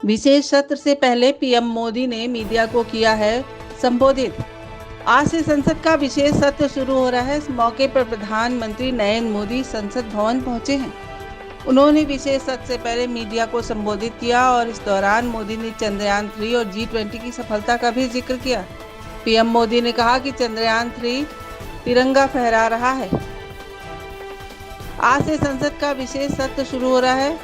विशेष सत्र से पहले पीएम मोदी ने मीडिया को किया है संबोधित। आज से संसद का विशेष सत्र शुरू हो रहा है। इस मौके पर प्रधानमंत्री नरेंद्र मोदी संसद भवन पहुंचे हैं। उन्होंने विशेष सत्र से पहले मीडिया को संबोधित किया और इस दौरान मोदी ने चंद्रयान 3 और G20 की सफलता का भी जिक्र किया। पीएम मोदी ने कहा कि चंद्रयान 3 तिरंगा फहरा रहा है। आज से संसद का विशेष सत्र शुरू हो रहा है।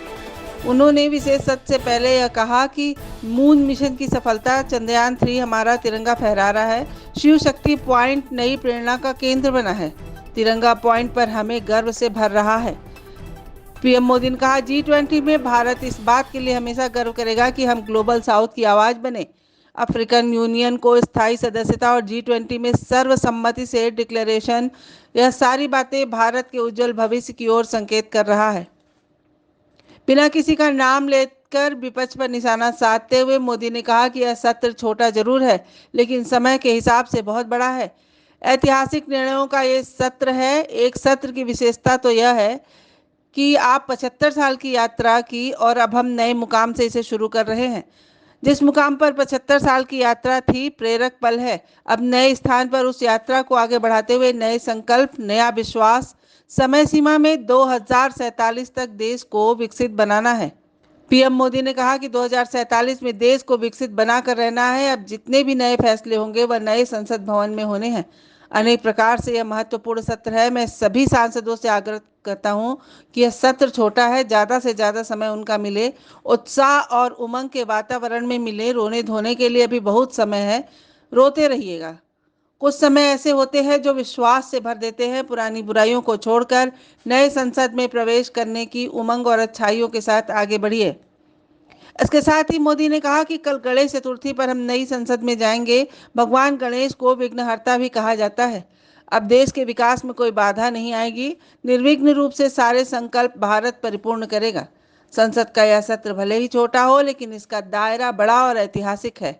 उन्होंने विशेष सत्र से पहले यह कहा कि मून मिशन की सफलता, चंद्रयान 3 हमारा तिरंगा फहरा रहा है। शिव शक्ति पॉइंट नई प्रेरणा का केंद्र बना है। तिरंगा पॉइंट पर हमें गर्व से भर रहा है। पीएम मोदी ने कहा, G20 में भारत इस बात के लिए हमेशा गर्व करेगा कि हम ग्लोबल साउथ की आवाज बने। अफ्रीकन यूनियन को स्थायी सदस्यता और G20 में सर्वसम्मति से डिक्लेरेशन, यह सारी बातें भारत के उज्जवल भविष्य की ओर संकेत कर रहा है। बिना किसी का नाम लेकर विपक्ष पर निशाना साधते हुए मोदी ने कहा कि यह सत्र छोटा जरूर है, लेकिन समय के हिसाब से बहुत बड़ा है। ऐतिहासिक निर्णयों का ये सत्र है। एक सत्र की विशेषता तो यह है कि आप 75 साल की यात्रा की और अब हम नए मुकाम से इसे शुरू कर रहे हैं। जिस मुकाम पर 75 साल की यात्रा थी, प्रेरक पल है। अब नए स्थान पर उस यात्रा को आगे बढ़ाते हुए नए संकल्प, नया विश्वास, समय सीमा में 2047 तक देश को विकसित बनाना है। पीएम मोदी ने कहा कि 2047 में देश को विकसित बनाकर रहना है। अब जितने भी नए फैसले होंगे वह नए संसद भवन में होने हैं। अनेक प्रकार से यह महत्वपूर्ण सत्र है। मैं सभी सांसदों से आग्रह करता हूं कि यह सत्र छोटा है, ज़्यादा से ज़्यादा समय उनका मिले, उत्साह और उमंग के वातावरण में मिले। रोने धोने के लिए अभी बहुत समय है, रोते रहिएगा। कुछ समय ऐसे होते हैं जो विश्वास से भर देते हैं। पुरानी बुराइयों को छोड़कर नए संसद में प्रवेश करने की उमंग और अच्छाइयों के साथ आगे बढ़िए। इसके साथ ही मोदी ने कहा कि कल गणेश चतुर्थी पर हम नई संसद में जाएंगे। भगवान गणेश को विघ्नहर्ता भी कहा जाता है। अब देश के विकास में कोई बाधा नहीं आएगी। निर्विघ्न रूप से सारे संकल्प भारत परिपूर्ण करेगा। संसद का यह सत्र भले ही छोटा हो, लेकिन इसका दायरा बड़ा और ऐतिहासिक है।